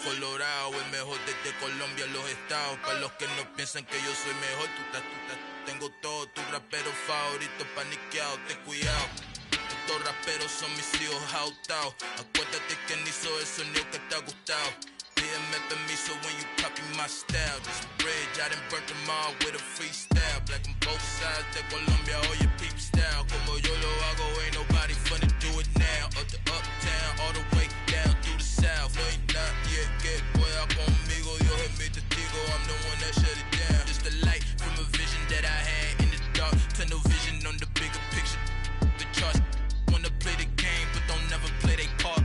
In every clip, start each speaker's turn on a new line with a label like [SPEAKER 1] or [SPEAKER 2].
[SPEAKER 1] colorado, el mejor desde Colombia a los estados. Para los que no piensan que yo soy mejor, tengo todo, tus raperos favoritos paniqueados, ten cuidado. Estos raperos son mis hijos adoptados. Acuérdate que ni hizo el sonido que te ha gustado. Pídeme permiso when you copy my style. This bridge, I done burnt them all with a freestyle. Black on both sides de Colombia, oye peep style. Como yo lo hago, ain't nobody finna do it now. Up to uptown, all the way down through the south. No ain't not yet, que pueda conmigo. Dios es mi testigo, I'm the one that shut it down. Just a light from a vision that I had in the dark. Tunnel vision on the bigger picture. The charts wanna play the game, but don't never play their part.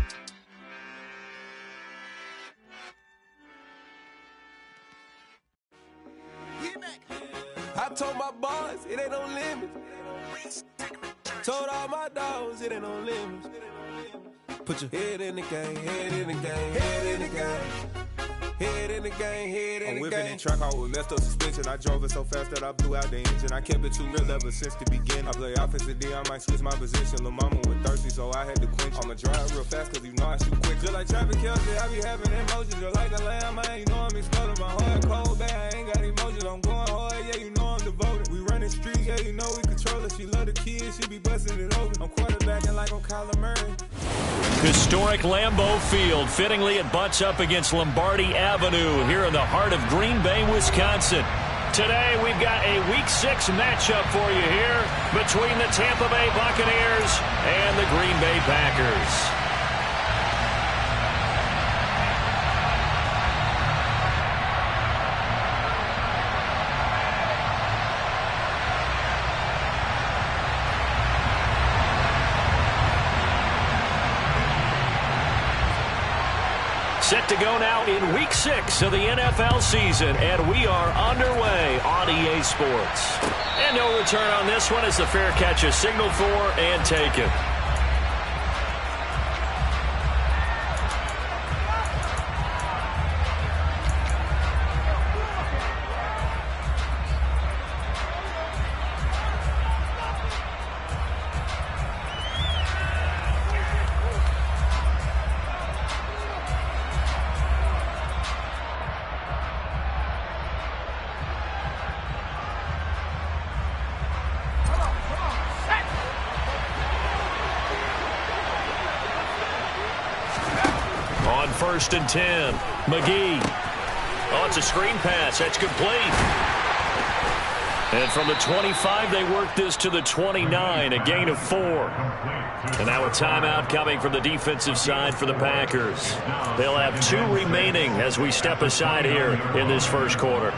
[SPEAKER 2] I told my boys it ain't no limits. Told all my dogs it ain't no limits. Put your head in the game, head in the game, head in the game. Head in the game, head in the game.
[SPEAKER 3] I'm whipping in track out with messed up suspension. I drove it so fast that I blew out the engine. I kept it too real ever since the beginning. I play offensive D, I might switch my position. Lil' mama was thirsty, so I had to quench. I'ma drive real fast, cause you know I shoot quick. Just like traffic Kelsey, I be having emotions. Just like the lamb, man, you know I'm exploding. My heart cold, bad, I ain't got emotions. I'm going hard, yeah, you know I'm devoted. We running streets, yeah, you know we control it. She love the kids, she be busting it open. I'm quarterbacking like I'm Kyler Murray.
[SPEAKER 4] Historic Lambeau Field. Fittingly, it butts up against Lombardi Avenue here in the heart of Green Bay, Wisconsin. Today, we've got a Week 6 matchup for you here between the Tampa Bay Buccaneers and the Green Bay Packers. Set to go now in Week 6 of the NFL season, and we are underway on EA Sports. And no return on this one as the fair catch is signaled for and taken. First and 10. McGee. Oh, it's a screen pass. That's complete. And from the 25, they work this to the 29, a gain of 4. And now a timeout coming from the defensive side for the Packers. They'll have 2 remaining as we step aside here in this first quarter.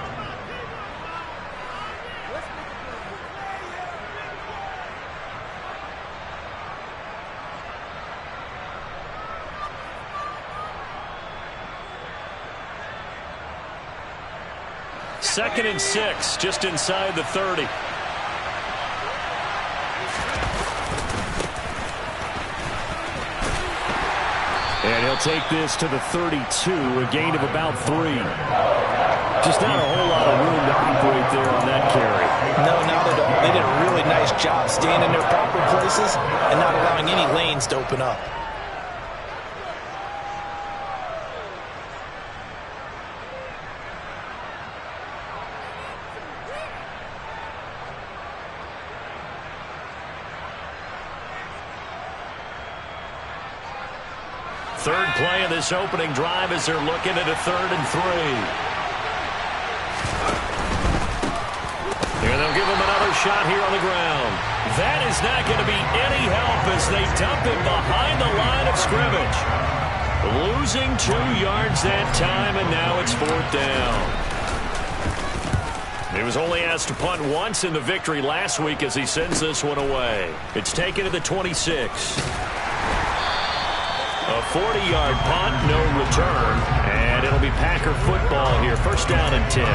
[SPEAKER 4] Second and 6, just inside the 30. And he'll take this to the 32, a gain of about 3. Just not a whole lot of room to operate there on that carry.
[SPEAKER 5] No, not at all. They did a really nice job staying in their proper places and not allowing any lanes to open up.
[SPEAKER 4] Third play of this opening drive as they're looking at a 3rd and 3. And they'll give him another shot here on the ground. That is not going to be any help as they dump him behind the line of scrimmage. Losing 2 yards that time, and now it's 4th down. He was only asked to punt once in the victory last week as he sends this one away. It's taken to the 26. A 40-yard punt, no return, and it'll be Packer football here. First down and 10.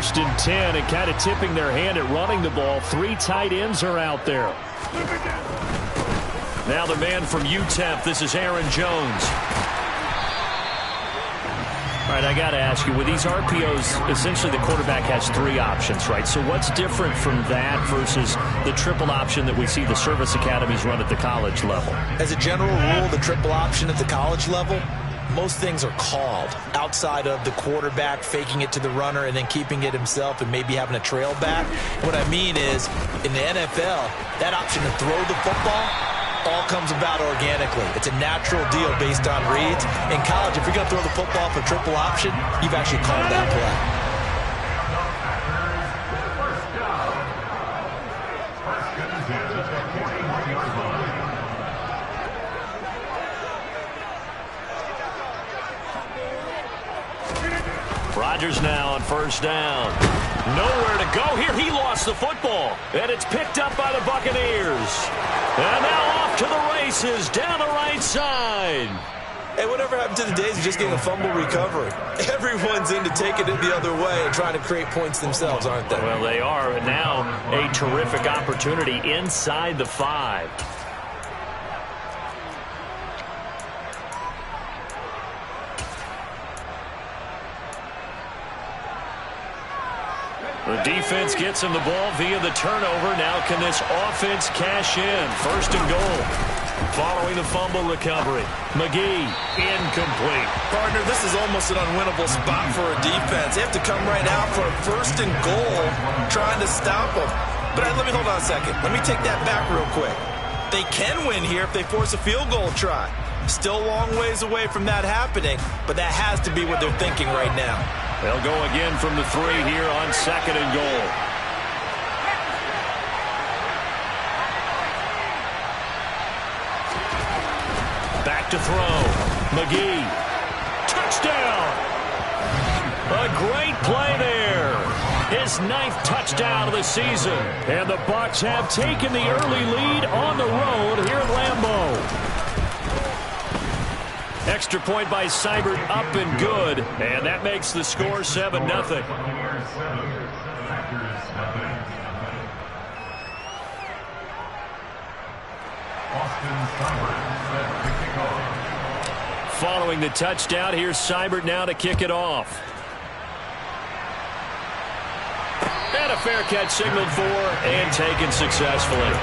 [SPEAKER 4] 1st and 10 and kind of tipping their hand at running the ball. 3 tight ends are out there. Now the man from UTEP, this is Aaron Jones. All right, I got to ask you, with these RPOs, essentially the quarterback has 3 options, right? So what's different from that versus the triple option that we see the service academies run at the college level?
[SPEAKER 5] As a general rule, the triple option at the college level, most things are called outside of the quarterback faking it to the runner and then keeping it himself and maybe having a trail back. What I mean is, in the NFL, that option to throw the football all comes about organically. It's a natural deal based on reads. In college, if you're going to throw the football for triple option, you've actually called that play.
[SPEAKER 4] Rodgers now on 1st down. Nowhere to go here. He lost the football. And it's picked up by the Buccaneers. And now off to the races down the right side.
[SPEAKER 5] Hey, whatever happened to the days of just getting a fumble recovery? Everyone's into taking it the other way and trying to create points themselves, aren't they?
[SPEAKER 4] Well, they are. And now a terrific opportunity inside the 5. The defense gets him the ball via the turnover. Now can this offense cash in? 1st and goal. Following the fumble recovery. McGee, incomplete.
[SPEAKER 5] Partner, this is almost an unwinnable spot for a defense. They have to come right out for a 1st and goal trying to stop them. But let me hold on a second. Let me take that back real quick. They can win here if they force a field goal try. Still a long ways away from that happening, but that has to be what they're thinking right now.
[SPEAKER 4] They'll go again from the 3 here on 2nd and goal. Back to throw. McGee. Touchdown! A great play there. His 9th touchdown of the season. And the Bucs have taken the early lead on the road here at Lambeau. Extra point by Seibert, up and good. And that makes the score 7-0. Following the touchdown, here's Seibert now to kick it off. And a fair catch signaled for and taken successfully.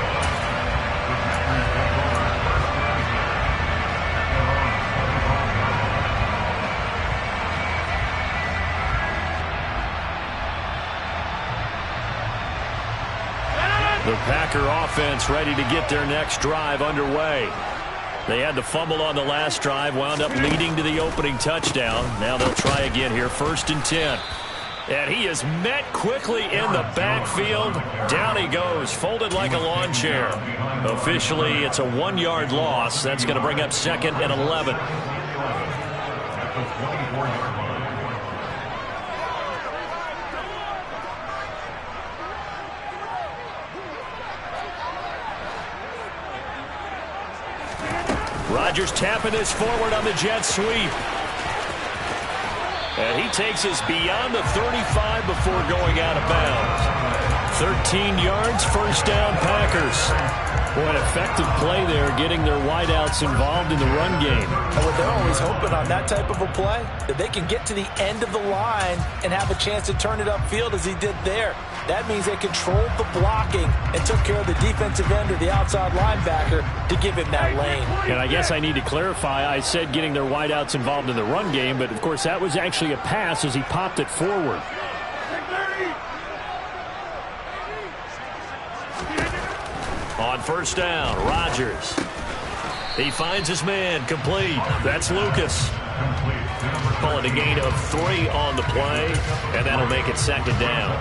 [SPEAKER 4] The Packer offense ready to get their next drive underway. They had the fumble on the last drive, wound up leading to the opening touchdown. Now they'll try again here, 1st and 10. And he is met quickly in the backfield. Down he goes, folded like a lawn chair. Officially, it's a 1-yard loss. That's going to bring up 2nd and 11. Rodgers tapping this forward on the jet sweep. And he takes us beyond the 35 before going out of bounds. 13 yards, 1st down, Packers. Boy, an effective play there, getting their wideouts involved in the run game.
[SPEAKER 5] And what they're always hoping on that type of a play, that they can get to the end of the line and have a chance to turn it upfield as he did there. That means they controlled the blocking and took care of the defensive end or the outside linebacker to give him that lane.
[SPEAKER 4] And I guess I need to clarify, I said getting their wideouts involved in the run game, but of course that was actually a pass as he popped it forward. On 1st down, Rodgers. He finds his man, complete. That's Lucas. Call it a gain of 3 on the play, and that'll make it 2nd down.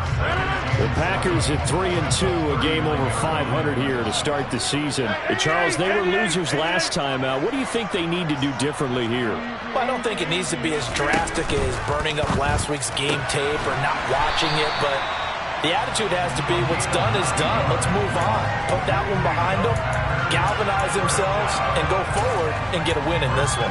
[SPEAKER 4] The Packers at 3-2, a game over 500 here to start the season. Charles, they were losers last time out. What do you think they need to do differently here?
[SPEAKER 5] Well, I don't think it needs to be as drastic as burning up last week's game tape or not watching it, but the attitude has to be what's done is done. Let's move on. Put that one behind them, galvanize themselves, and go forward and get a win in this one.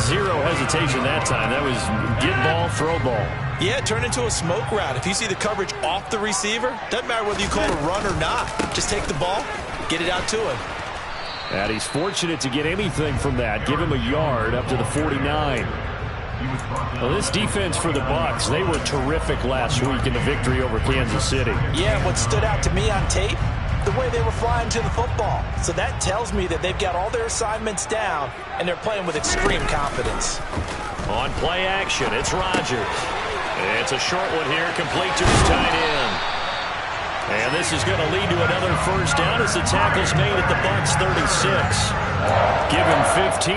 [SPEAKER 4] 0 hesitation that time. That was get ball, throw ball.
[SPEAKER 5] Yeah, turn into a smoke route. If you see the coverage off the receiver, doesn't matter whether you call it a run or not. Just take the ball, get it out to him.
[SPEAKER 4] And he's fortunate to get anything from that. Give him a yard up to the 49. Well, this defense for the Bucs, they were terrific last week in the victory over Kansas City.
[SPEAKER 5] Yeah, what stood out to me on tape, the way they were flying to the football. So that tells me that they've got all their assignments down, and they're playing with extreme confidence.
[SPEAKER 4] On play action, it's Rodgers. It's a short one here, complete to his tight end. And this is going to lead to another first down as the tackle's made at the Bucs 36. Give him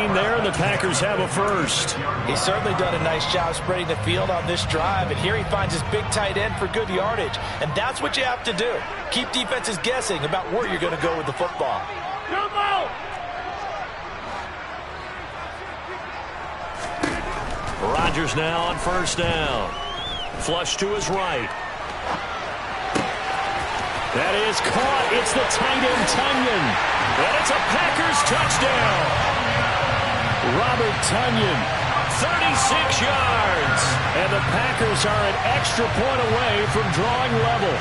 [SPEAKER 4] 15 there, and the Packers have a first.
[SPEAKER 5] He's certainly done a nice job spreading the field on this drive, and here he finds his big tight end for good yardage. And that's what you have to do. Keep defenses guessing about where you're going to go with the football.
[SPEAKER 4] Rodgers now on first down. Flush to his right. That is caught. It's the tight end, Tonyan. And it's a Packers touchdown. Robert Tonyan, 36 yards. And the Packers are an extra point away from drawing level.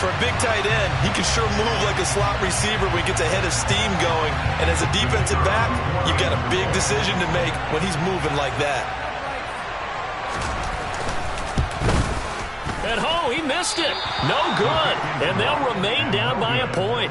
[SPEAKER 5] For a big tight end, he can sure move like a slot receiver when he gets a head of steam going. And as a defensive back, you've got a big decision to make when he's moving like that.
[SPEAKER 4] And oh, he missed it. No good. And they'll remain down by a point.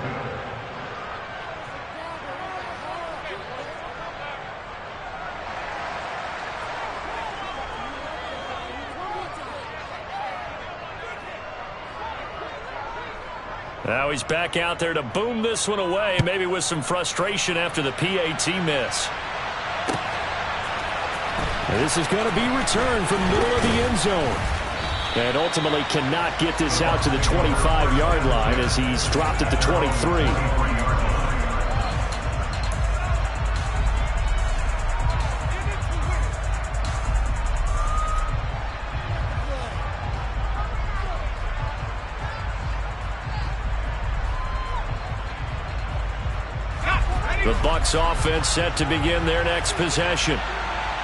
[SPEAKER 4] Now he's back out there to boom this one away, maybe with some frustration after the PAT miss. And this is going to be returned from the middle of the end zone. And ultimately cannot get this out to the 25-yard line as he's dropped at the 23. The Bucs offense set to begin their next possession.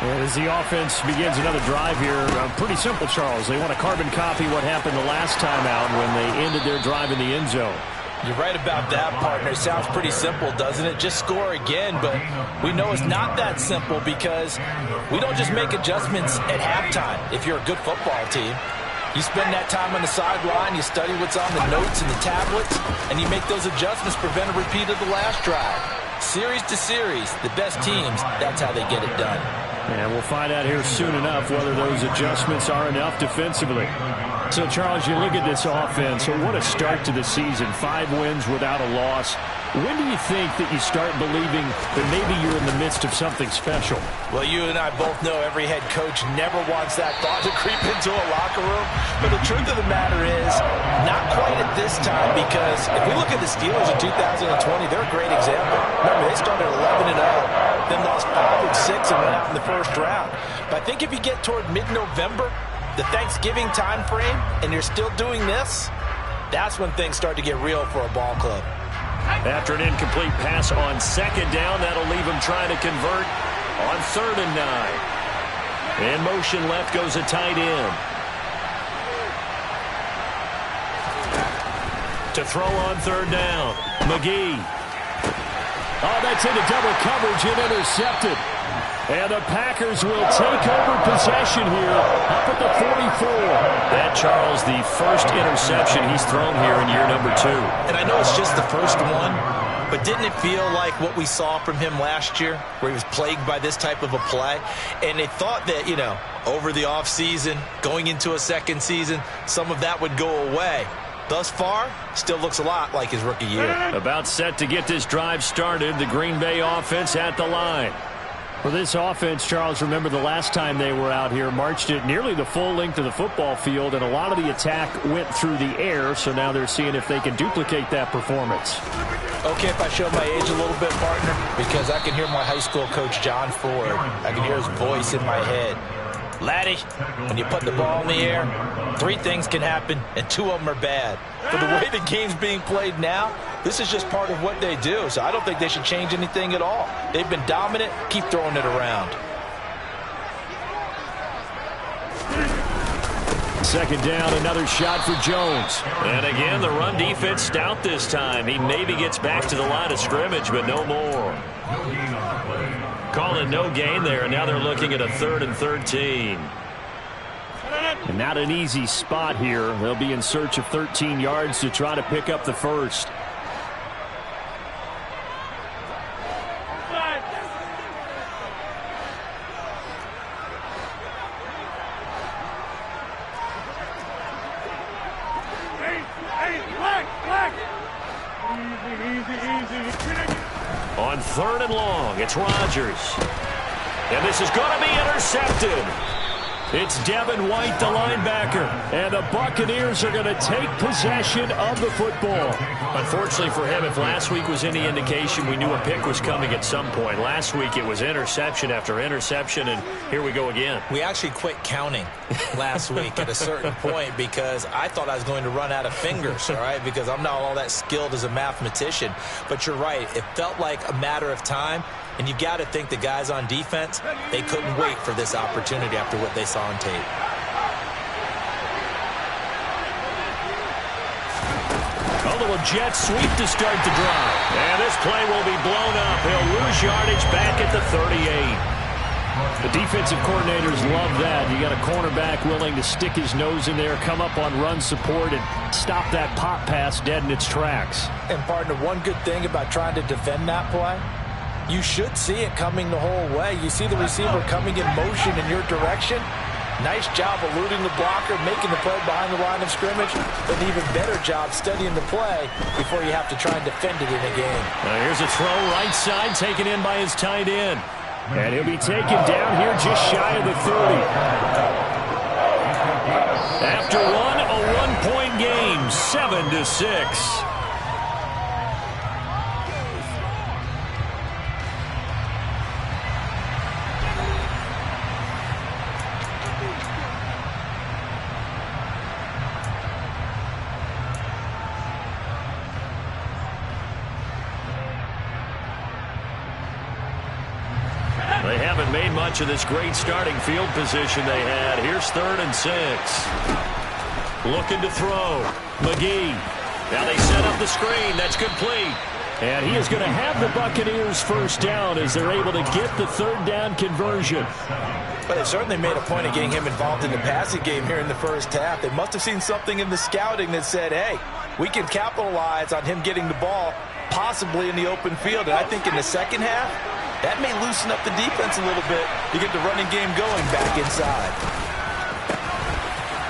[SPEAKER 4] And as the offense begins another drive here, pretty simple, Charles. They want to carbon copy what happened the last time out when they ended their drive in the end zone.
[SPEAKER 5] You're right about that, partner. Sounds pretty simple, doesn't it? Just score again, but we know it's not that simple because we don't just make adjustments at halftime if you're a good football team. You spend that time on the sideline, you study what's on the notes and the tablets, and you make those adjustments, prevent a repeat of the last drive. Series to series, the best teams, that's how they get it done.
[SPEAKER 4] And we'll find out here soon enough whether those adjustments are enough defensively. So, Charles, you look at this offense, so what a start to the season. 5 wins without a loss. When do you think that you start believing that maybe you're in the midst of something special?
[SPEAKER 5] Well, you and I both know every head coach never wants that thought to creep into a locker room. But the truth of the matter is, not quite at this time, because if we look at the Steelers in 2020, they're a great example. Remember, they started 11-0, then lost 5 and 6 and went out in the first round. But I think if you get toward mid-November, the Thanksgiving time frame, and you're still doing this, that's when things start to get real for a ball club.
[SPEAKER 4] After an incomplete pass on second down, that'll leave him trying to convert on 3rd and 9. In motion left goes a tight end. To throw on 3rd down, McGee. Oh, that's into double coverage and intercepted. And the Packers will take over possession here up at the 44. That, Charles, the first interception he's thrown here in year number 2.
[SPEAKER 5] And I know it's just the first one, but didn't it feel like what we saw from him last year, where he was plagued by this type of a play? And they thought that, over the offseason, going into a second season, some of that would go away. Thus far, still looks a lot like his rookie year.
[SPEAKER 4] About set to get this drive started, the Green Bay offense at the line. For this offense, Charles, remember the last time they were out here, marched it nearly the full length of the football field, and a lot of the attack went through the air, so now they're seeing if they can duplicate that performance.
[SPEAKER 5] Okay, if I show my age a little bit, partner, because I can hear my high school coach, John Ford. I can hear his voice in my head. Laddie, when you put the ball in the air, 3 things can happen, and 2 of them are bad. For the way the game's being played now, this is just part of what they do, so I don't think they should change anything at all. They've been dominant. Keep throwing it around.
[SPEAKER 4] second down, another shot for Jones.
[SPEAKER 6] And again, the run defense stout this time. He maybe gets back to the line of scrimmage, but no more. Call it no gain there, and now they're looking at a 3rd and 13.
[SPEAKER 4] And not an easy spot here. They'll be in search of 13 yards to try to pick up the first.
[SPEAKER 6] On 3rd and long, it's Rodgers. And this is going to be intercepted.
[SPEAKER 4] It's Devin White, the linebacker, and the Buccaneers are going to take possession of the football.
[SPEAKER 6] Unfortunately for him, if last week was any indication, we knew a pick was coming at some point. Last week it was interception after interception, and here we go again.
[SPEAKER 5] We actually quit counting last week at a certain point because I thought I was going to run out of fingers, all right, because I'm not all that skilled as a mathematician. But you're right. It felt like a matter of time. And you've got to think the guys on defense, they couldn't wait for this opportunity after what they saw on tape.
[SPEAKER 4] A little jet sweep to start the drive.
[SPEAKER 6] And this play will be blown up. He'll lose yardage back at the 38.
[SPEAKER 4] The defensive coordinators love that. You got a cornerback willing to stick his nose in there, come up on run support, and stop that pop pass dead in its tracks.
[SPEAKER 5] And, partner, one good thing about trying to defend that play, you should see it coming the whole way. You see the receiver coming in motion in your direction. Nice job eluding the blocker, making the play behind the line of scrimmage. But an even better job studying the play before you have to try and defend it in a game.
[SPEAKER 4] Now here's a throw right side taken in by his tight end. And he'll be taken down here just shy of the 30. After one, a one-point game, 7-6.
[SPEAKER 6] They haven't made much of this great starting field position they had. Here's 3rd and 6. Looking to throw. McGee. Now they set up the screen. That's complete.
[SPEAKER 4] And he is going to have the Buccaneers first down as they're able to get the 3rd down conversion.
[SPEAKER 5] But they certainly made a point of getting him involved in the passing game here in the first half. They must have seen something in the scouting that said, hey, we can capitalize on him getting the ball possibly in the open field. And I think in the second half, that may loosen up the defense a little bit to get the running game going back inside.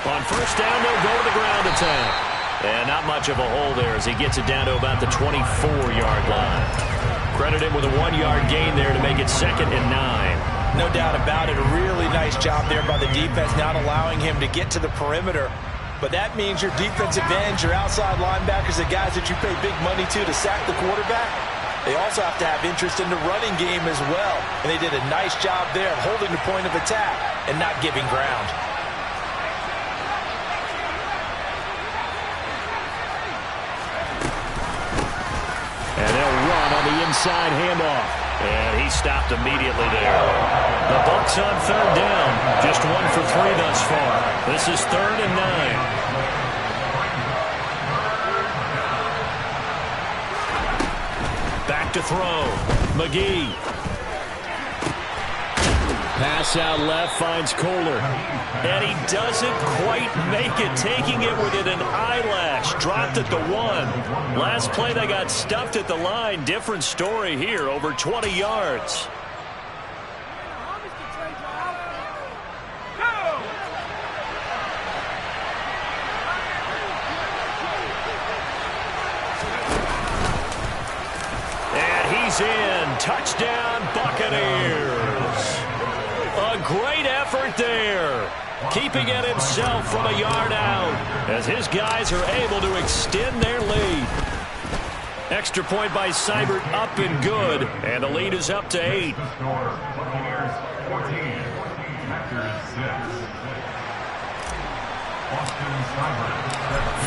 [SPEAKER 6] On first down, they'll go to the ground attack. And not much of a hole there as he gets it down to about the 24-yard line. Credit him with a 1-yard gain there to make it 2nd and 9.
[SPEAKER 5] No doubt about it. A really nice job there by the defense, not allowing him to get to the perimeter. But that means your defensive ends, your outside linebackers, the guys that you pay big money to sack the quarterback, they also have to have interest in the running game as well. And they did a nice job there of holding the point of attack and not giving ground.
[SPEAKER 4] And they'll run on the inside handoff.
[SPEAKER 6] And he stopped immediately there. The Bucs on 3rd down. Just 1 for 3 thus far. This is 3rd and 9. Back to throw. McGee.
[SPEAKER 4] Pass out left, finds Kohler.
[SPEAKER 6] And he doesn't quite make it, taking it within an eyelash. Dropped at the 1. Last play, they got stuffed at the line. Different story here, over 20 yards. In. Touchdown, Buccaneers. A great effort there. Keeping it himself from a yard out as his guys are able to extend their lead. Extra point by Seibert up and good. And the lead is up to 8.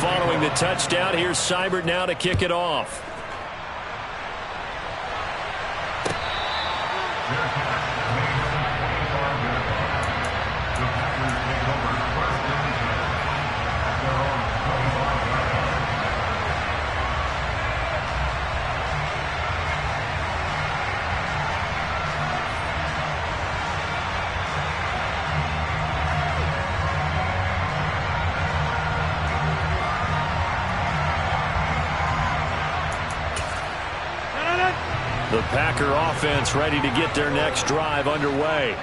[SPEAKER 6] Following the touchdown, here's Seibert now to kick it off. Packer offense ready to get their next drive underway.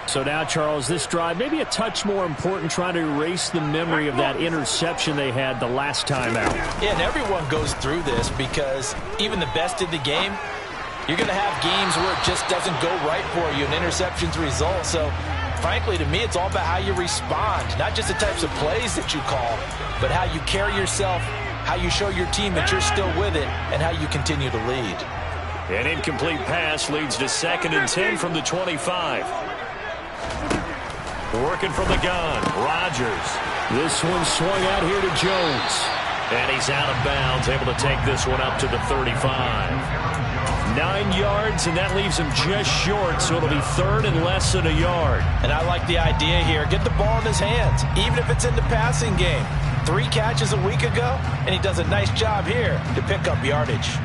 [SPEAKER 4] So now, Charles, this drive maybe a touch more important, trying to erase the memory of that interception they had the last time out.
[SPEAKER 5] Yeah, and everyone goes through this because even the best in the game, you're going to have games where it just doesn't go right for you, and interceptions result. So, frankly, to me, it's all about how you respond, not just the types of plays that you call, but how you carry yourself, how you show your team that you're still with it, and how you continue to lead.
[SPEAKER 6] An incomplete pass leads to 2nd and 10 from the 25. Working from the gun, Rodgers.
[SPEAKER 4] This one swung out here to Jones.
[SPEAKER 6] And he's out of bounds, able to take this one up to the 35. 9 yards, and that leaves him just short, so it'll be 3rd and less than a yard.
[SPEAKER 5] And I like the idea here. Get the ball in his hands, even if it's in the passing game. 3 catches a week ago, and he does a nice job here to pick up yardage.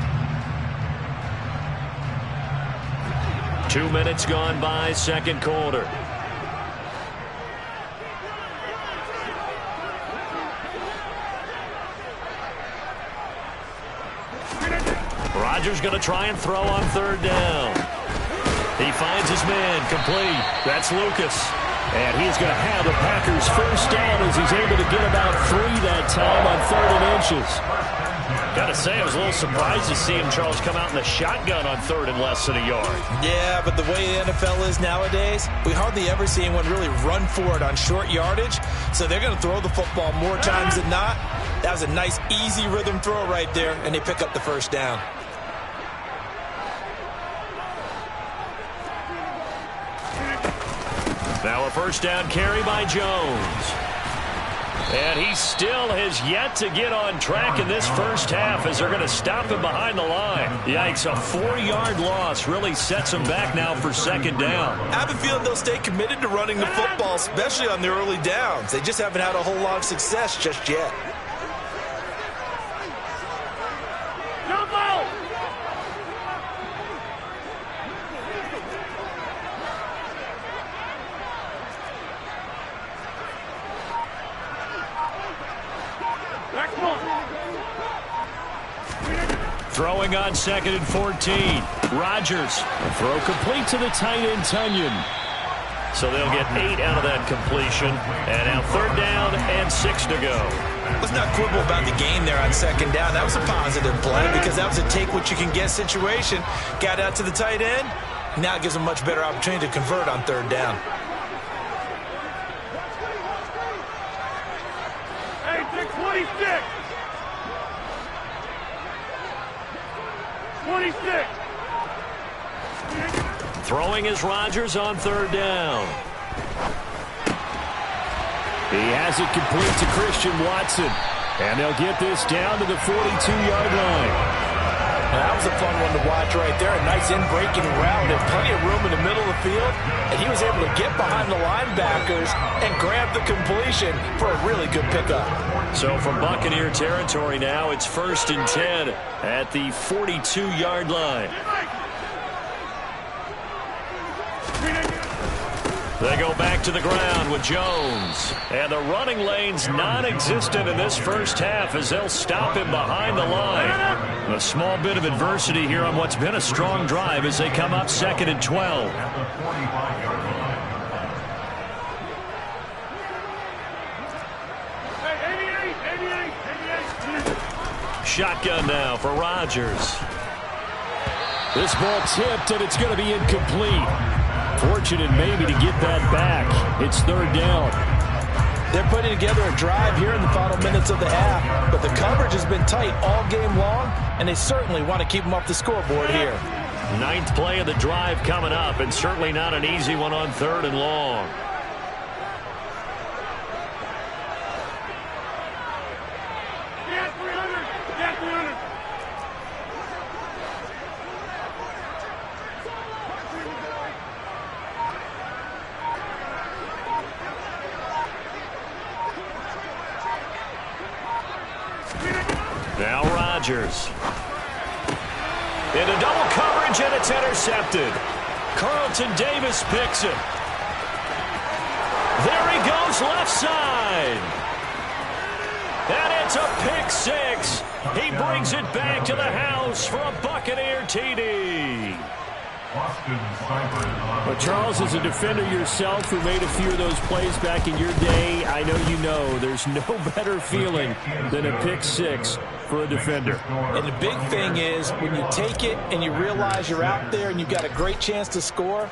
[SPEAKER 6] 2 minutes gone by, second quarter. Rodgers going to try and throw on 3rd down. He finds his man, complete. That's Lucas. And he's going to have the Packers first down as he's able to get about 3 that time on 3rd and inches. Got to say, I was a little surprised to see him, Charles, come out in the shotgun on 3rd and less than a yard.
[SPEAKER 5] Yeah, but the way the NFL is nowadays, we hardly ever see anyone really run for it on short yardage. So they're going to throw the football more times than not. That was a nice, easy rhythm throw right there, and they pick up the first down.
[SPEAKER 6] Now a first down carry by Jones. And he still has yet to get on track in this first half as they're going to stop him behind the line. Yikes, a 4-yard loss really sets him back now for 2nd down.
[SPEAKER 5] I have a feeling they'll stay committed to running the football, especially on their early downs. They just haven't had a whole lot of success just yet.
[SPEAKER 6] Throwing on 2nd and 14. Rodgers.
[SPEAKER 4] Throw complete to the tight end, Tunyon.
[SPEAKER 6] So they'll get 8 out of that completion. And now 3rd down and 6 to go.
[SPEAKER 5] Let's not quibble about the game there on 2nd down. That was a positive play because that was a take-what-you-can-get situation. Got out to the tight end. Now it gives them a much better opportunity to convert on 3rd down.
[SPEAKER 7] Hey, 626. 26.
[SPEAKER 6] Throwing is Rodgers on 3rd down.
[SPEAKER 4] He has it complete to Christian Watson. And they'll get this down to the 42-yard line.
[SPEAKER 5] Now, that was a fun one to watch right there. A nice in-breaking route and plenty of room in the middle of the field. And he was able to get behind the linebackers and grab the completion for a really good pickup.
[SPEAKER 6] So from Buccaneer territory now, it's 1st and 10 at the 42-yard line. They go back to the ground with Jones. And the running lane's non-existent in this first half as they'll stop him behind the line. A small bit of adversity here on what's been a strong drive as they come up 2nd and 12. Shotgun now for Rodgers.
[SPEAKER 4] This ball tipped, and it's going to be incomplete. Fortunate maybe to get that back. It's 3rd down.
[SPEAKER 5] They're putting together a drive here in the final minutes of the half, but the coverage has been tight all game long, and they certainly want to keep them off the scoreboard here.
[SPEAKER 6] 9th play of the drive coming up, and certainly not an easy one on 3rd and long. Now Rodgers. Into double coverage, and it's intercepted. Carlton Davis picks it. There he goes, left side. And it's a pick six. He brings it back to the house for a Buccaneer TD.
[SPEAKER 4] Well, Charles, as a defender yourself who made a few of those plays back in your day, I know you know there's no better feeling than a pick six for a defender.
[SPEAKER 5] And the big thing is when you take it and you realize you're out there and you've got a great chance to score,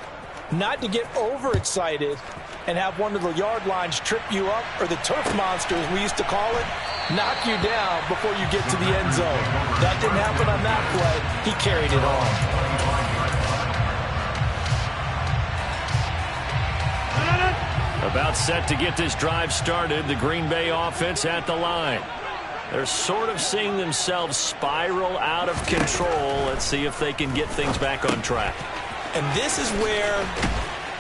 [SPEAKER 5] not to get overexcited and have one of the yard lines trip you up, or the turf monster, as we used to call it, knock you down before you get to the end zone. That didn't happen on that play. He carried it on.
[SPEAKER 6] About set to get this drive started, the Green Bay offense at the line. They're sort of seeing themselves spiral out of control. Let's see if they can get things back on track.
[SPEAKER 5] And this is where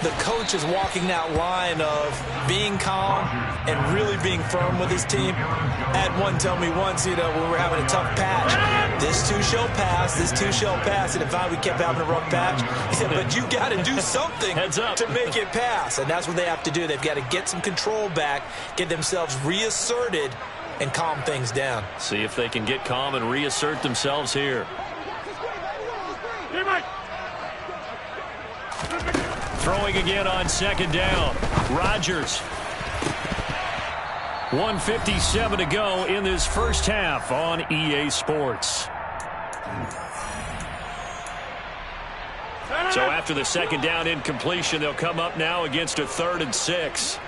[SPEAKER 5] the coach is walking that line of being calm and really being firm with his team. I had one tell me once, when we were having a tough patch, this too shall pass, this too shall pass. And if we kept having a rough patch, he said, but you got to do something to make it pass. And that's what they have to do. They've got to get some control back, get themselves reasserted, and calm things down.
[SPEAKER 6] See if they can get calm and reassert themselves here. Throwing again on second down. Rodgers. 1:57 to go in this first half on EA Sports. So after the second down incompletion, they'll come up now against a 3rd and 6.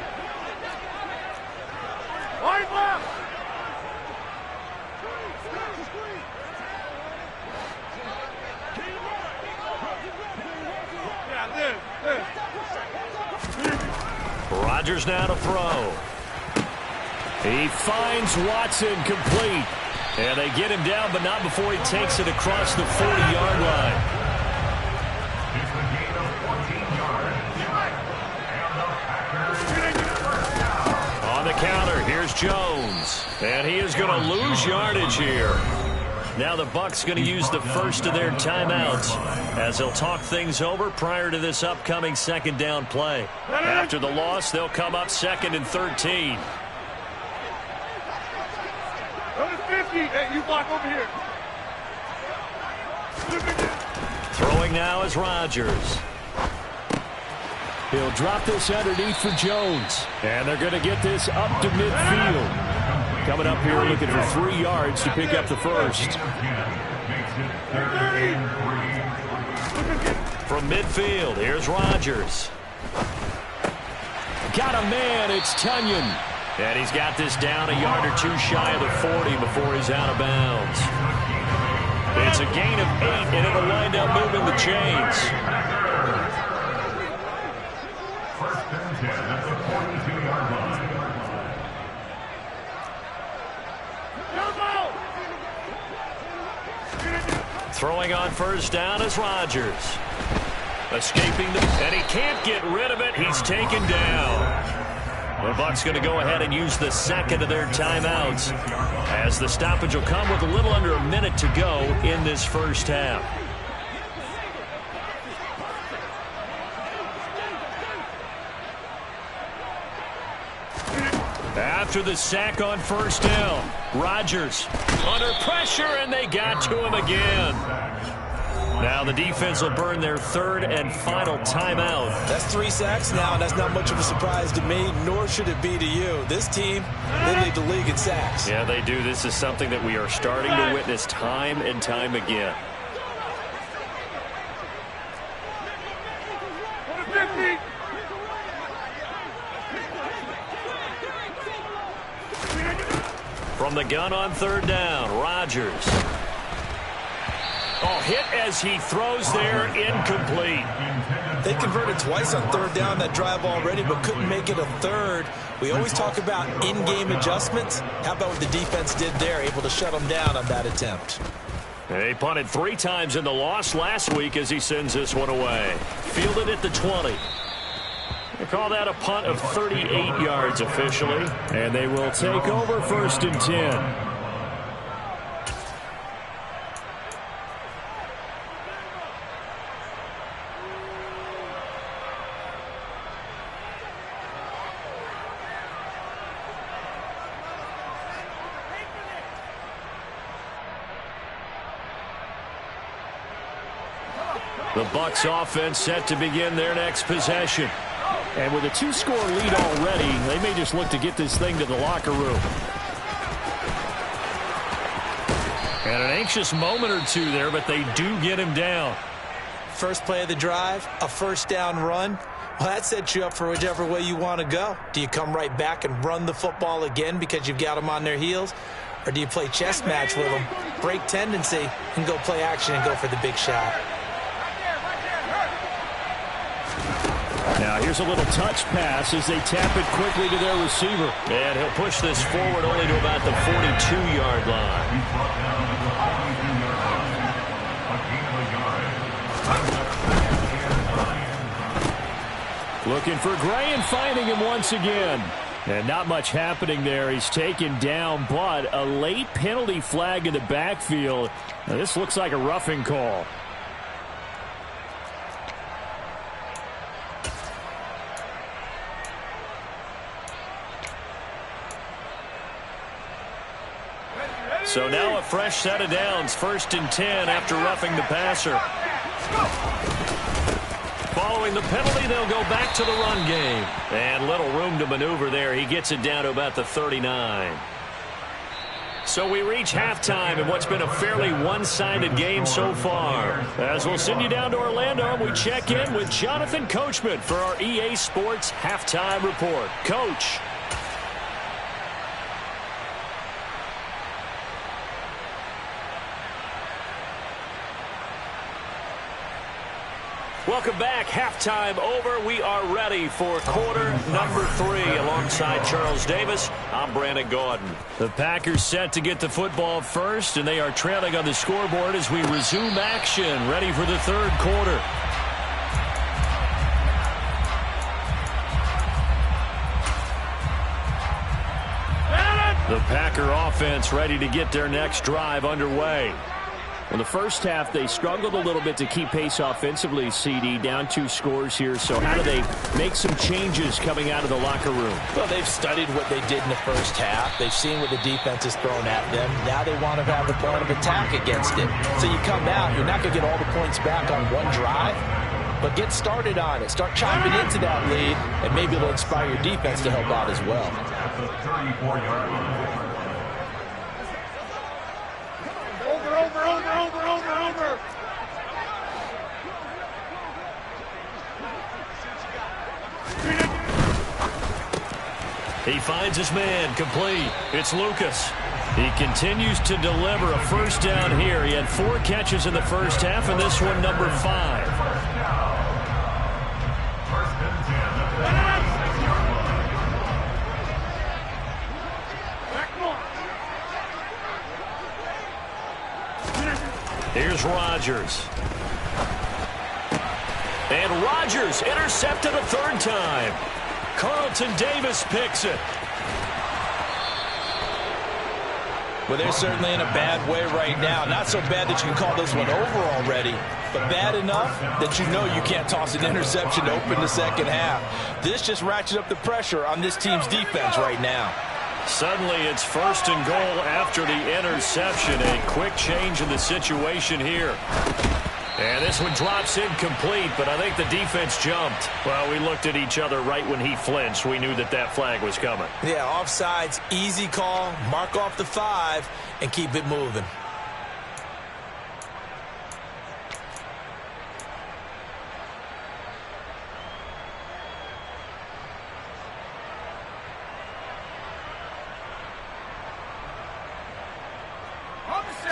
[SPEAKER 6] Rodgers now to throw. He finds Watson complete. And they get him down, but not before he takes it across the 40-yard line. On the counter, here's Jones. And he is going to lose yardage here. Now the Bucs going to use the first of their timeouts as they'll talk things over prior to this upcoming second down play. After the loss, they'll come up 2nd and 13.
[SPEAKER 7] Hey, you block over here.
[SPEAKER 6] Throwing now is Rodgers.
[SPEAKER 4] He'll drop this underneath for Jones. And they're going to get this up to midfield. Coming up here looking for 3 yards to pick up the first.
[SPEAKER 6] From midfield, here's Rodgers.
[SPEAKER 4] Got a man, it's Tunyon.
[SPEAKER 6] And he's got this down a yard or 2 shy of the 40 before he's out of bounds. It's a gain of 8, and it'll wind up moving the chains.
[SPEAKER 8] First and 10 at the 42-yard line.
[SPEAKER 6] Throwing on first down is Rodgers. Escaping and he can't get rid of it. He's taken down. The Bucs going to go ahead and use the second of their timeouts as the stoppage will come with a little under a minute to go in this first half. After the sack on first down, Rodgers under pressure, and they got to him again. Now the defense will burn their 3rd and final timeout.
[SPEAKER 5] That's 3 sacks now, and that's not much of a surprise to me, nor should it be to you. This team, they lead the league in sacks.
[SPEAKER 6] Yeah, they do. This is something that we are starting to witness time and time again. From the gun on 3rd down, Rodgers. Oh, hit as he throws there, incomplete.
[SPEAKER 5] They converted twice on 3rd down that drive already, but couldn't make it a 3rd. We always talk about in-game adjustments. How about what the defense did there, able to shut them down on that attempt?
[SPEAKER 6] They punted 3 times in the loss last week as he sends this one away. Fielded at the 20. They call that a punt of 38 yards officially.
[SPEAKER 4] And they will take over 1st and 10.
[SPEAKER 6] The Bucs offense set to begin their next possession.
[SPEAKER 4] And with a 2-score lead already, they may just look to get this thing to the locker room. And an anxious moment or two there, but they do get him down.
[SPEAKER 5] First play of the drive, a first down run. Well, that sets you up for whichever way you want to go. Do you come right back and run the football again because you've got them on their heels? Or do you play chess match with them, break tendency, and go play action and go for the big shot?
[SPEAKER 4] Now here's a little touch pass as they tap it quickly to their receiver.
[SPEAKER 6] And he'll push this forward only to about the 42-yard line.
[SPEAKER 4] Looking for Gray and finding him once again. And not much happening there. He's taken down, but a late penalty flag in the backfield. Now, this looks like a roughing call.
[SPEAKER 6] So now a fresh set of downs, 1st and 10 after roughing the passer. Following the penalty, they'll go back to the run game. And little room to maneuver there. He gets it down to about the 39. So we reach halftime in what's been a fairly one-sided game so far. As we'll send you down to Orlando, we check in with Jonathan Coachman for our EA Sports Halftime Report. Coach. Welcome back. Halftime over. We are ready for quarter number 3 alongside Charles Davis. I'm Brandon Gordon.
[SPEAKER 4] The Packers set to get the football first, and they are trailing on the scoreboard as we resume action, ready for the 3rd quarter. The Packer offense ready to get their next drive underway. In the first half, they struggled a little bit to keep pace offensively, CD, down 2 scores here. So how do they make some changes coming out of the locker room?
[SPEAKER 5] Well, they've studied what they did in the first half. They've seen what the defense has thrown at them. Now they want to have a plan of attack against it. So you come out, you're not going to get all the points back on one drive, but get started on it. Start chopping into that lead, and maybe it'll inspire your defense to help out as well.
[SPEAKER 7] Over.
[SPEAKER 6] He finds his man, complete. It's Lucas. He continues to deliver a first down here. He had 4 catches in the first half, and this one number 5. Here's Rodgers. And Rodgers intercepted a 3rd time. Carlton Davis picks it.
[SPEAKER 5] Well, they're certainly in a bad way right now. Not so bad that you can call this one over already, but bad enough that you know you can't toss an interception to open the second half. This just ratchets up the pressure on this team's defense right now.
[SPEAKER 6] Suddenly it's 1st and goal after the interception. A quick change in the situation here. And this one drops incomplete, but I think the defense jumped. Well, we looked at each other right when he flinched. We knew that that flag was coming.
[SPEAKER 5] Yeah, offsides, easy call, mark off the 5, and keep it moving.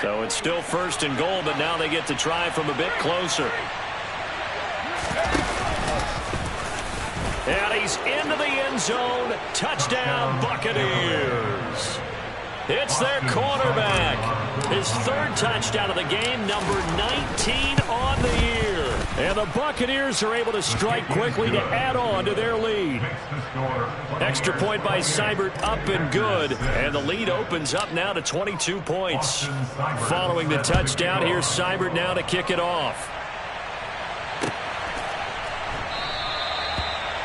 [SPEAKER 6] So it's still 1st and goal, but now they get to try from a bit closer. And he's into the end zone. Touchdown, Buccaneers. It's their quarterback. His 3rd touchdown of the game, number 19 on the year. And the Buccaneers are able to strike quickly to add on to their lead. Extra point by Seibert up and good. And the lead opens up now to 22 points. Following the touchdown, here's Seibert now to kick it off.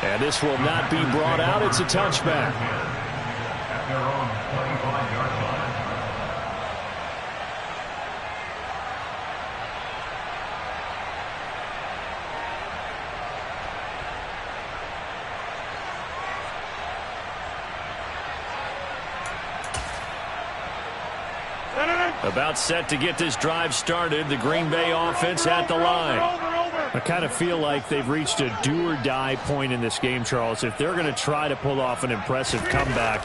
[SPEAKER 6] And this will not be brought out. It's a touchback.
[SPEAKER 8] At their own 25-yard line.
[SPEAKER 6] About set to get this drive started. The Green Bay offense at the line.
[SPEAKER 4] I kind of feel like they've reached a do-or-die point in this game, Charles. If they're going to try to pull off an impressive comeback,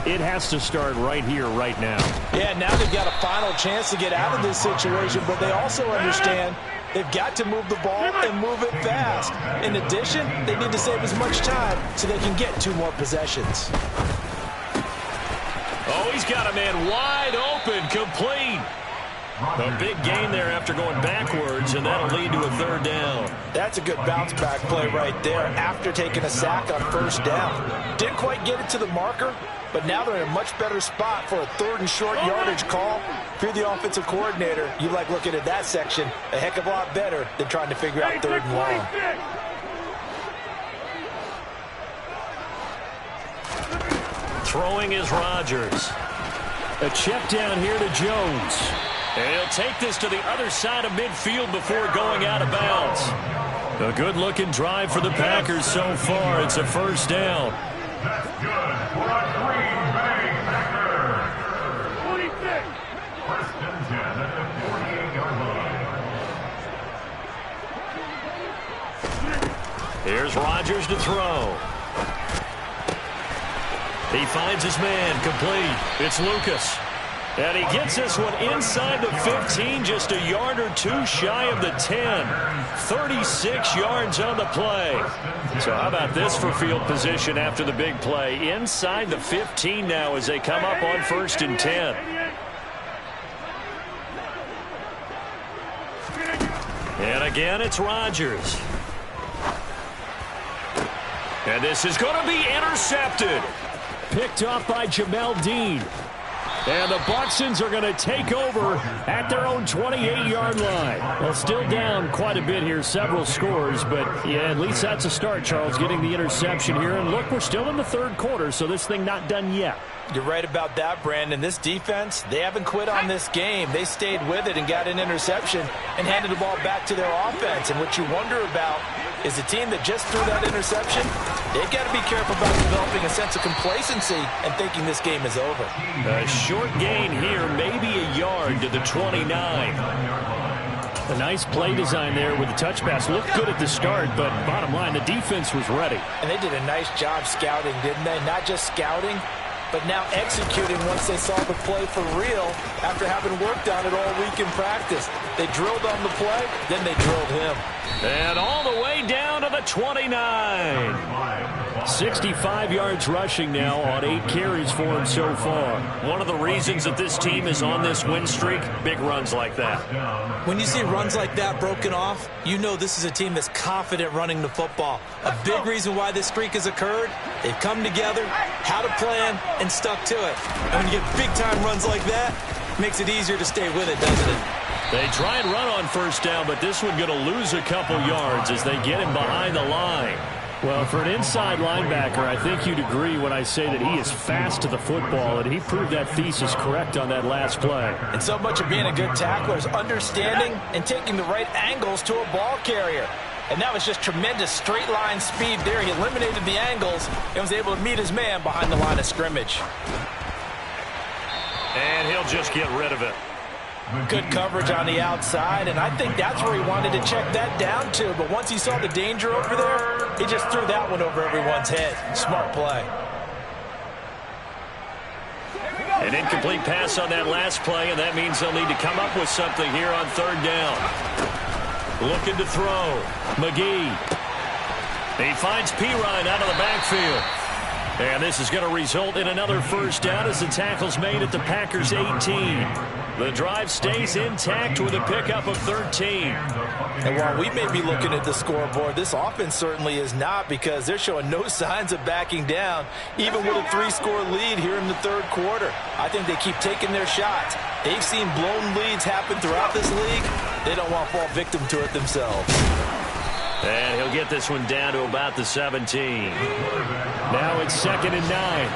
[SPEAKER 4] it has to start right here, right now.
[SPEAKER 5] Yeah, now they've got a final chance to get out of this situation, but they also understand they've got to move the ball and move it fast. In addition, they need to save as much time so they can get 2 more possessions.
[SPEAKER 6] Oh, he's got a man wide open, complete. A big gain there after going backwards, and that'll lead to a 3rd down.
[SPEAKER 5] That's a good bounce-back play right there after taking a sack on 1st down. Didn't quite get it to the marker, but now they're in a much better spot for a 3rd and short yardage call. If you're the offensive coordinator, you like looking at that section a heck of a lot better than trying to figure out 3rd and long.
[SPEAKER 6] Throwing is Rodgers.
[SPEAKER 4] A check down here to Jones.
[SPEAKER 6] And he'll take this to the other side of midfield before going out of bounds. A good-looking drive for the Packers so far. It's a 1st down.
[SPEAKER 8] That's good for a Green Bay Packers.
[SPEAKER 7] 26.
[SPEAKER 8] 1st and 10 at the 48-yard line.
[SPEAKER 6] Here's Rodgers to throw. He finds his man, complete. It's Lucas. And he gets this one inside the 15, just a yard or 2 shy of the 10. 36 yards on the play. So how about this for field position after the big play? Inside the 15 now as they come up on 1st and 10. And again, it's Rodgers. And this is going to be intercepted.
[SPEAKER 4] Picked off by Jamel Dean. And the Bucsons are going to take over at their own 28-yard line. Well, still down quite a bit here, several scores, but yeah, at least that's a start, Charles, getting the interception here. And look, we're still in the 3rd quarter, so this thing not done yet.
[SPEAKER 5] You're right about that, Brandon. This defense, they haven't quit on this game. They stayed with it and got an interception and handed the ball back to their offense. And what you wonder about is the team that just threw that interception, they've got to be careful about developing a sense of complacency and thinking this game is over.
[SPEAKER 6] A short gain here, maybe a yard to the 29.
[SPEAKER 4] A nice play design there with the touch pass. Looked good at the start, but bottom line, the defense was ready.
[SPEAKER 5] And they did a nice job scouting, didn't they? Not just scouting, but now executing once they saw the play for real after having worked on it all week in practice. They drilled on the play, then they drilled him.
[SPEAKER 6] And all the way down to the 29.
[SPEAKER 4] 65 yards rushing now on 8 carries for him so far.
[SPEAKER 6] One of the reasons that this team is on this win streak, big runs like that.
[SPEAKER 5] When you see runs like that broken off, you know this is a team that's confident running the football. A big reason why this streak has occurred, they've come together, had a plan, and stuck to it. And when you get big-time runs like that, it makes it easier to stay with it, doesn't it?
[SPEAKER 6] They try and run on 1st down, but this one going to lose a couple yards as they get him behind the line.
[SPEAKER 4] Well, for an inside linebacker, I think you'd agree when I say that he is fast to the football, and he proved that thesis correct on that last play.
[SPEAKER 5] And so much of being a good tackler is understanding and taking the right angles to a ball carrier. And that was just tremendous straight-line speed there. He eliminated the angles and was able to meet his man behind the line of scrimmage.
[SPEAKER 6] And he'll just get rid of it.
[SPEAKER 5] Good coverage on the outside, and I think that's where he wanted to check that down to. But once he saw the danger over there, he just threw that one over everyone's head. Smart play.
[SPEAKER 6] An incomplete pass on that last play, and that means they'll need to come up with something here on 3rd down. Looking to throw. McGee. He finds Pirine out of the backfield. And this is going to result in another 1st down as the tackle's made at the Packers' 18. The drive stays intact with a pickup of 13.
[SPEAKER 5] And while we may be looking at the scoreboard, this offense certainly is not, because they're showing no signs of backing down, even with a 3-score lead here in the 3rd quarter. I think they keep taking their shots. They've seen blown leads happen throughout this league. They don't want to fall victim to it themselves.
[SPEAKER 6] And he'll get this one down to about the 17.
[SPEAKER 4] Now it's 2nd and 9.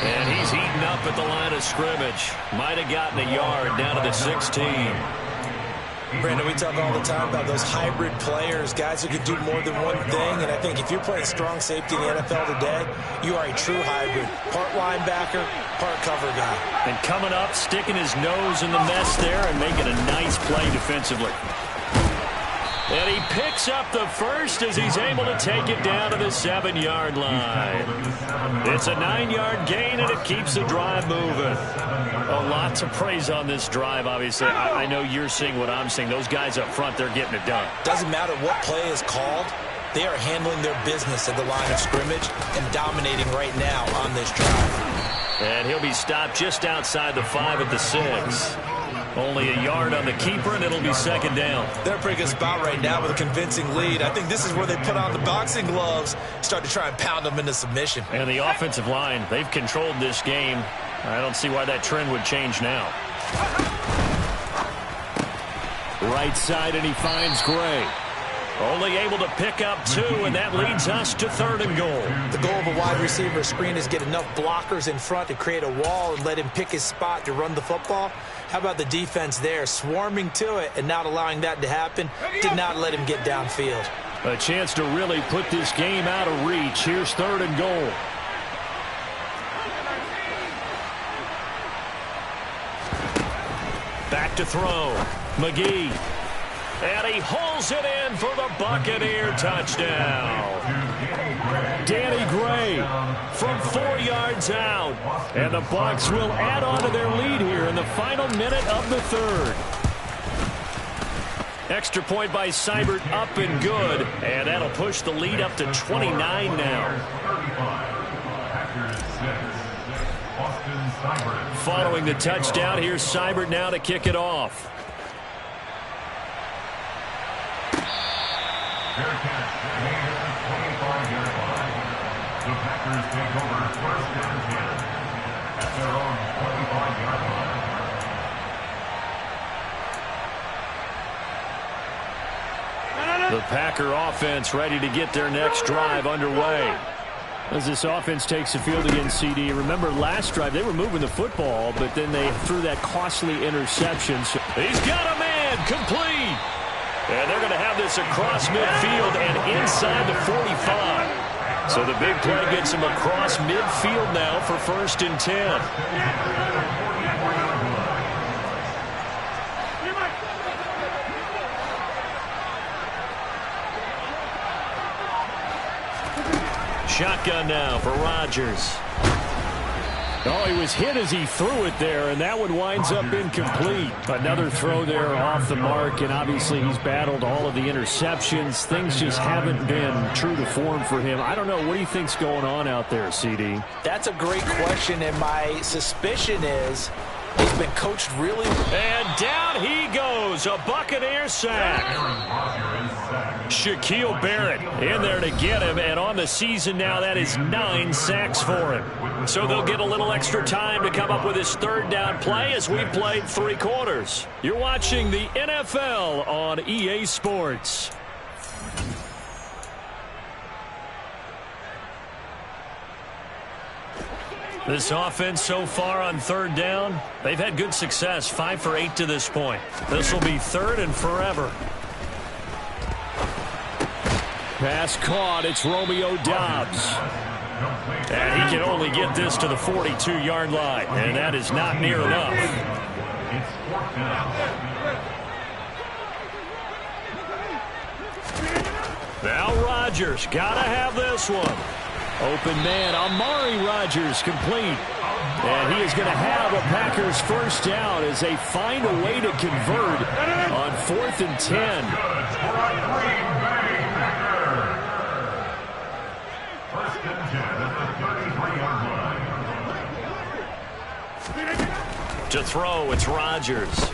[SPEAKER 6] And he's eaten up at the line of scrimmage. Might have gotten a yard down to the 16.
[SPEAKER 5] Brandon, we talk all the time about those hybrid players, guys who can do more than one thing, and I think if you're playing strong safety in the NFL today, you are a true hybrid. Part linebacker, part cover guy.
[SPEAKER 6] And coming up, sticking his nose in the mess there and making a nice play defensively. And he picks up the first as he's able to take it down to the 7-yard line. It's a 9-yard gain, and it keeps the drive moving. A lot to praise on this drive, obviously. I know you're seeing what I'm seeing. Those guys up front, they're getting it done.
[SPEAKER 5] Doesn't matter what play is called. They are handling their business at the line of scrimmage and dominating right now on this drive.
[SPEAKER 6] And he'll be stopped just outside the 5 at the 6. Only a yard on the keeper, and it'll be second down.
[SPEAKER 5] They're in a pretty good spot right now with a convincing lead. I think this is where they put on the boxing gloves, start to try and pound them into submission.
[SPEAKER 6] And the offensive line, they've controlled this game. I don't see why that trend would change now. Right side, and he finds Gray. Only able to pick up 2, and that leads us to 3rd and goal.
[SPEAKER 5] The goal of a wide receiver screen is get enough blockers in front to create a wall and let him pick his spot to run the football. How about the defense there, swarming to it and not allowing that to happen? Did not let him get downfield.
[SPEAKER 6] A chance to really put this game out of reach. Here's 3rd and goal. Back to throw. McGee. And he holds it in for the Buccaneer touchdown. Danny Gray from 4 yards out. And the Bucs will add on to their lead here in the final minute of the 3rd. Extra point by Seibert, up and good. And that'll push the lead up to 29 now. Following the touchdown, here's Seibert now to kick it off.
[SPEAKER 8] Fair catch, made at the 25-yard line. The Packers take over 1st and 10 at their own 25-yard line.
[SPEAKER 6] The Packer offense ready to get their next drive underway. As this offense takes the field against CD, remember last drive they were moving the football, but then they threw that costly interception. He's got a man, complete. And they're going to have this across midfield and inside the 45. So the big play gets him across midfield now for 1st and 10. Shotgun now for Rodgers. Oh, he was hit as he threw it there, and that one winds up incomplete. Another throw there off the mark, and obviously he's battled all of the interceptions. Things just haven't been true to form for him. I don't know. What do you think's going on out there, CD?
[SPEAKER 5] That's a great question, and my suspicion is he's been coached really well.
[SPEAKER 6] And down he goes, a Buccaneer sack. Shaquille Barrett in there to get him, and on the season now, that is 9 sacks for him. So they'll get a little extra time to come up with his 3rd down play as we've played 3 quarters. You're watching the NFL on EA Sports. This offense so far on 3rd down, they've had good success, 5 for 8 to this point. This will be 3rd and forever. Pass caught, it's Romeo Doubs. And he can only get this to the 42-yard line, and that is not near enough. Now Rodgers, gotta have this one. Open man, Amari Rodgers complete. And he is going to have a Packers 1st down as they find a way to convert on 4th and 10. To throw, it's Rodgers.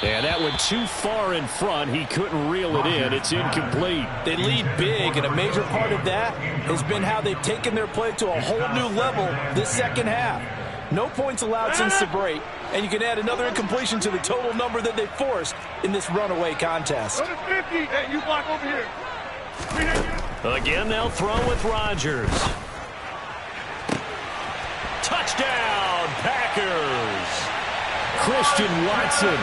[SPEAKER 6] And that went too far in front. He couldn't reel it in. It's incomplete.
[SPEAKER 5] They lead big, and a major part of that has been how they've taken their play to a whole new level this 2nd half. No points allowed since the break, and you can add another incompletion to the total number that they forced in this runaway contest.
[SPEAKER 7] 50. Hey, you block over here.
[SPEAKER 6] Again, they'll throw with Rodgers. Touchdown, Packers. Christian Watson,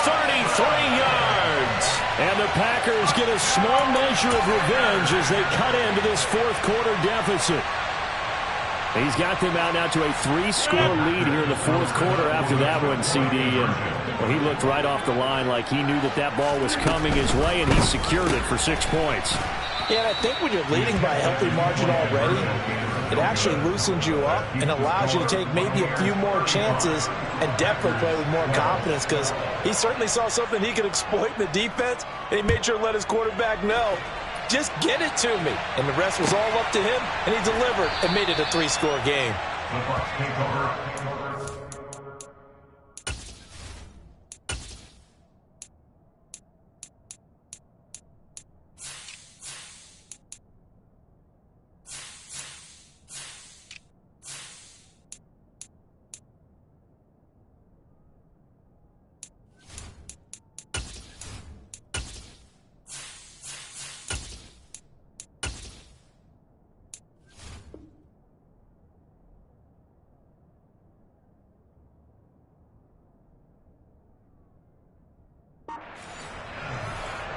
[SPEAKER 6] 30 yards. And the Packers get a small measure of revenge as they cut into this fourth quarter deficit. He's got them out now to a 3-score lead here in the fourth quarter after that one, CD. And well, he looked right off the line like he knew that that ball was coming his way, and he secured it for 6 points.
[SPEAKER 5] Yeah, and I think when you're leading by a healthy margin already, it actually loosens you up and allows you to take maybe a few more chances and definitely play with more confidence, because he certainly saw something he could exploit in the defense, and he made sure to let his quarterback know, just get it to me. And the rest was all up to him, and he delivered and made it a 3-score game.
[SPEAKER 8] The Bucs take over.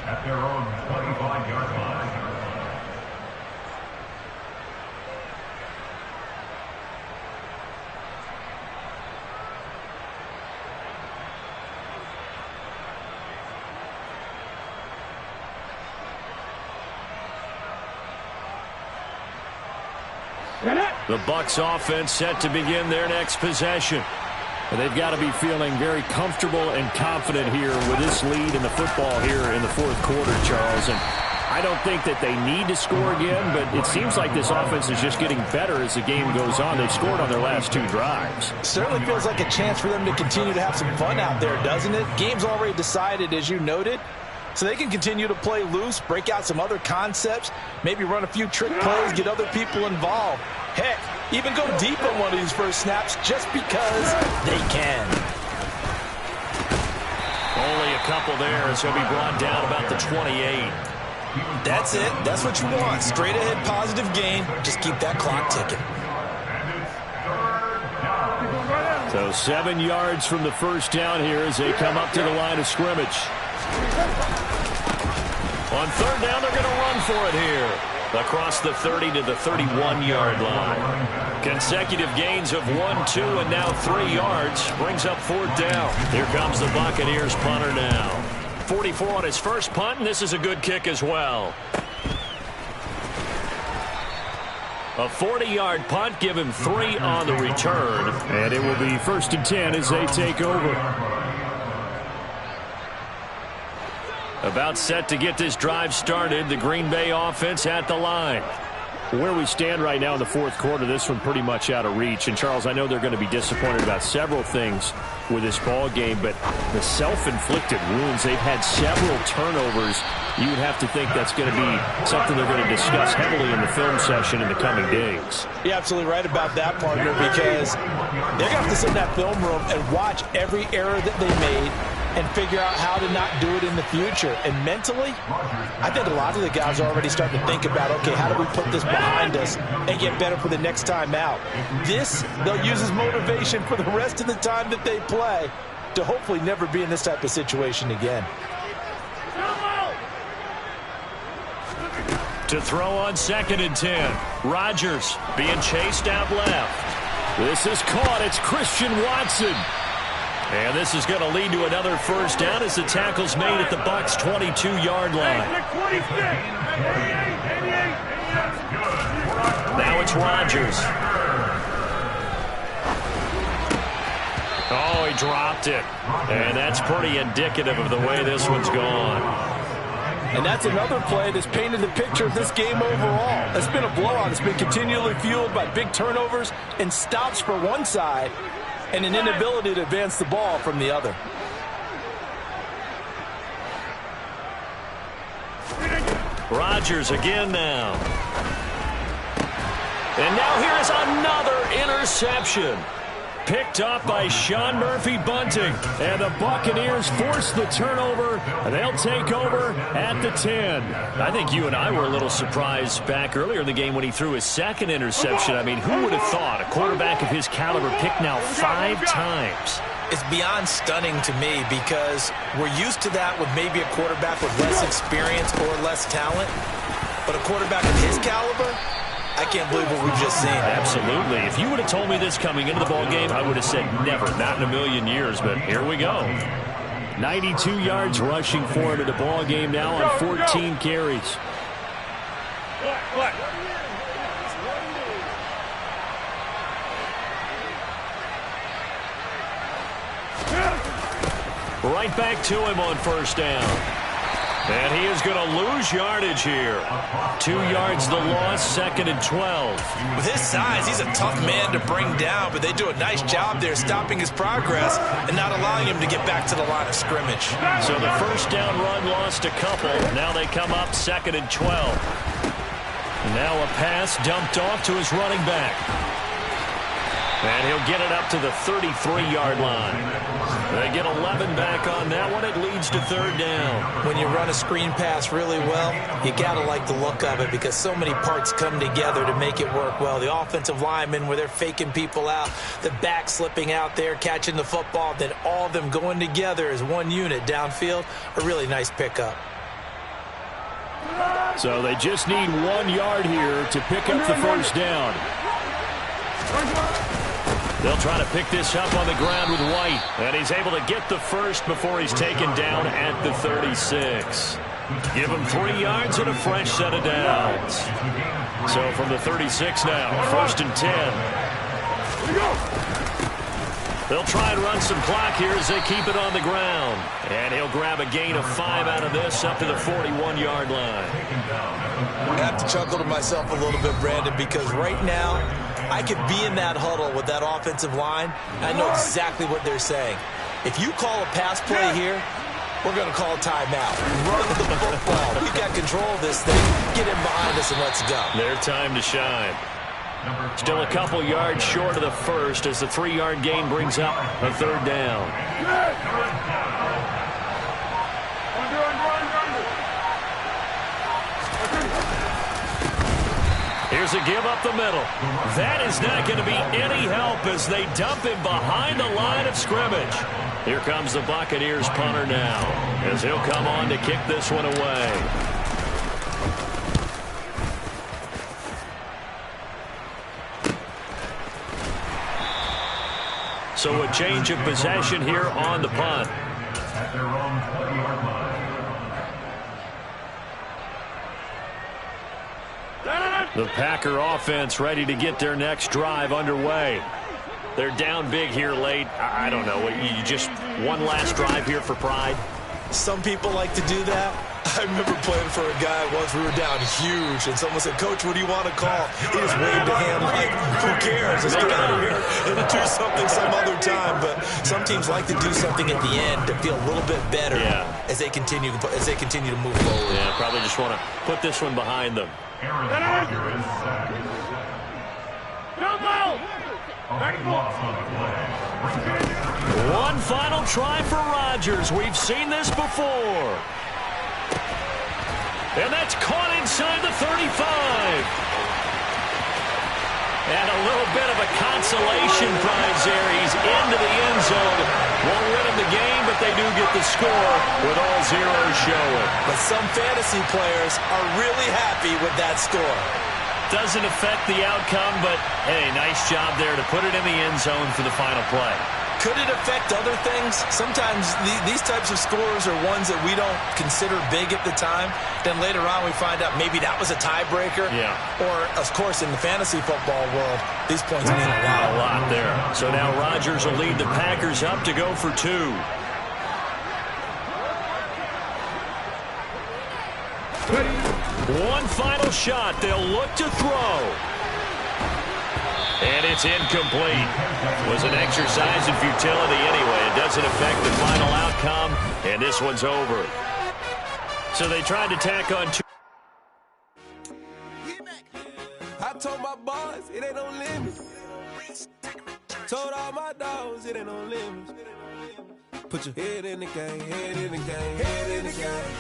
[SPEAKER 8] At their own 25-yard line.
[SPEAKER 6] The Bucs offense set to begin their next possession. And they've got to be feeling very comfortable and confident here with this lead in the football here in the fourth quarter, Charles. And I don't think that they need to score again, but it seems like this offense is just getting better as the game goes on. They've scored on their last 2 drives.
[SPEAKER 5] Certainly feels like a chance for them to continue to have some fun out there, doesn't it? Game's already decided, as you noted. So they can continue to play loose, break out some other concepts, maybe run a few trick plays, get other people involved. Heck, even go deep on one of these first snaps just because they can.
[SPEAKER 6] Only a couple there as he'll be brought down about the 28.
[SPEAKER 5] That's it. That's what you want. Straight ahead positive gain. Just keep that clock ticking.
[SPEAKER 6] So 7 yards from the first down here as they come up to the line of scrimmage. On third down, they're going to run for it here. Across the 30 to the 31-yard line. Consecutive gains of 1, 2, and now 3 yards. Brings up fourth down. Here comes the Buccaneers punter now. 44 on his first punt, and this is a good kick as well. A 40-yard punt, give him 3 on the return. And it will be 1st and 10 as they take over. About set to get this drive started, the Green Bay offense at the line. Where we stand right now in the fourth quarter, this one pretty much out of reach. And, Charles, I know they're going to be disappointed about several things with this ball game, but the self-inflicted wounds, they've had several turnovers. You would have to think that's going to be something they're going to discuss heavily in the film session in the coming days.
[SPEAKER 5] You're absolutely right about that, partner, because they're going to have to sit in that film room and watch every error that they made and figure out how to not do it in the future. And mentally, I think a lot of the guys are already starting to think about, okay, how do we put this behind us and get better for the next time out? This, they'll use as motivation for the rest of the time that they play to hopefully never be in this type of situation again.
[SPEAKER 6] To throw on 2nd and 10. Rodgers being chased out left. This is caught. It's Christian Watson. And this is going to lead to another first down as the tackle's made at the Bucs' 22-yard line. Now it's Rodgers. Oh, he dropped it. And that's pretty indicative of the way this one's gone.
[SPEAKER 5] And that's another play that's painted the picture of this game overall. It's been a blowout. It's been continually fueled by big turnovers and stops for one side and an inability to advance the ball from the other.
[SPEAKER 6] Rodgers again now. And now here is another interception. Picked up by Sean Murphy-Bunting. And the Buccaneers force the turnover, and they'll take over at the 10. I think you and I were a little surprised back earlier in the game when he threw his second interception. I mean, who would have thought a quarterback of his caliber picked now 5 times?
[SPEAKER 5] It's beyond stunning to me because we're used to that with maybe a quarterback with less experience or less talent. But a quarterback of his caliber, I can't believe what we've just seen.
[SPEAKER 6] Absolutely. If you would have told me this coming into the ballgame, I would have said never, not in a million years. But here we go. 92 yards rushing for him in the ballgame now on 14 carries. Right back to him on first down. And he is going to lose yardage here. 2 yards the loss, 2nd and 12.
[SPEAKER 5] With his size, he's a tough man to bring down, but they do a nice job there stopping his progress and not allowing him to get back to the line of scrimmage.
[SPEAKER 6] So the first down run lost a couple. Now they come up 2nd and 12. Now a pass dumped off to his running back. And he'll get it up to the 33-yard line. They get 11 back on that one. It leads to 3rd down.
[SPEAKER 5] When you run a screen pass really well, you got to like the look of it because so many parts come together to make it work well. The offensive linemen where they're faking people out, the back slipping out there, catching the football, then all of them going together as one unit downfield, a really nice pickup.
[SPEAKER 6] So they just need 1 yard here to pick up the first down. They'll try to pick this up on the ground with White. And he's able to get the first before he's taken down at the 36. Give him 3 yards and a fresh set of downs. So from the 36 now, 1st and 10. They'll try and run some clock here as they keep it on the ground. And he'll grab a gain of 5 out of this up to the 41-yard line.
[SPEAKER 5] I have to chuckle to myself a little bit, Brandon, because right now I could be in that huddle with that offensive line. I know exactly what they're saying. If you call a pass play here, we're going to call a timeout. Run the football. We've got control of this thing. Get in behind us and let's go.
[SPEAKER 6] Their time to shine. Still a couple yards short of the first as the 3-yard gain brings up a 3rd down. Here's a give up the middle. That is not going to be any help as they dump him behind the line of scrimmage. Here comes the Buccaneers punter now as he'll come on to kick this one away. So a change of possession here on the punt.
[SPEAKER 8] At their own 20-yard line.
[SPEAKER 6] The Packer offense ready to get their next drive underway. They're down big here late. I don't know. You just one last drive here for pride?
[SPEAKER 5] Some people like to do that. I remember playing for a guy once. We were down huge, and someone said, "Coach, what do you want to call?" He just waved a hand like, "Who cares? Let's get out of here and do something some other time." But some teams like to do something at the end to feel a little bit better as they continue to move forward.
[SPEAKER 6] Yeah, probably just want to put this one behind them.
[SPEAKER 8] Aaron Rodgers is sacked. Loss on the play.
[SPEAKER 6] One final try for Rodgers. We've seen this before. And that's caught inside the 35. And a little bit of a consolation prize there. He's into the end zone. Won't win him the game, but they do get the score with all zeros showing.
[SPEAKER 5] But some fantasy players are really happy with that score.
[SPEAKER 6] Doesn't affect the outcome, but, hey, nice job there to put it in the end zone for the final play.
[SPEAKER 5] Could it affect other things? Sometimes these types of scores are ones that we don't consider big at the time. Then later on we find out maybe that was a tiebreaker.
[SPEAKER 6] Yeah.
[SPEAKER 5] Or, of course, in the fantasy football world, these points mean a lot.
[SPEAKER 6] A lot there. So now Rodgers will lead the Packers up to go for 2. One final shot. They'll look to throw. And it's incomplete. Was an exercise in futility anyway. It doesn't affect the final outcome, and this one's over. So they tried to tack on 2.
[SPEAKER 2] I told my boys it ain't no limit. Told all my dogs it ain't no limit. Put your head in the game, head in the game, head in the game,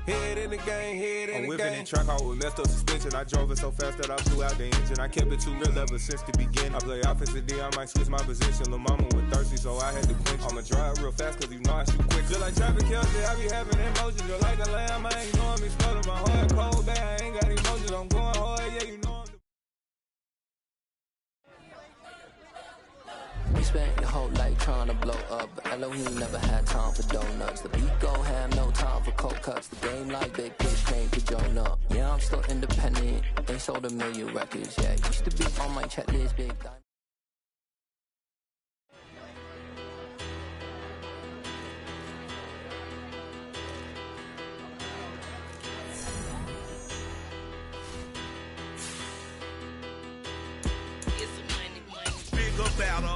[SPEAKER 2] head in the game, head in
[SPEAKER 3] I'm
[SPEAKER 2] the
[SPEAKER 3] whipping
[SPEAKER 2] game.
[SPEAKER 3] in track out with messed up suspension. I drove it so fast that I blew out the engine. I kept it too real ever since the beginning. I play offensive D, I might switch my position. Lil' mama was thirsty, so I had to quench. I'ma drive real fast, cause you know I shoot quick. Just like traffic Kelsey, I be having emotions. Just like the lamb, I ain't knowing me sputter. My heart cold, bad, I ain't got emotions. I'm going hard, yeah, you know I'm the...
[SPEAKER 9] We spent your whole life trying to blow up, but Elohim never had time for donuts. The beat go ham, no time for cold cuts. The game like Big Fish came to Jonah. Yeah, I'm still independent, ain't sold 1 million records yet. Used to be on my checklist, big diamond.
[SPEAKER 10] Bigger, better,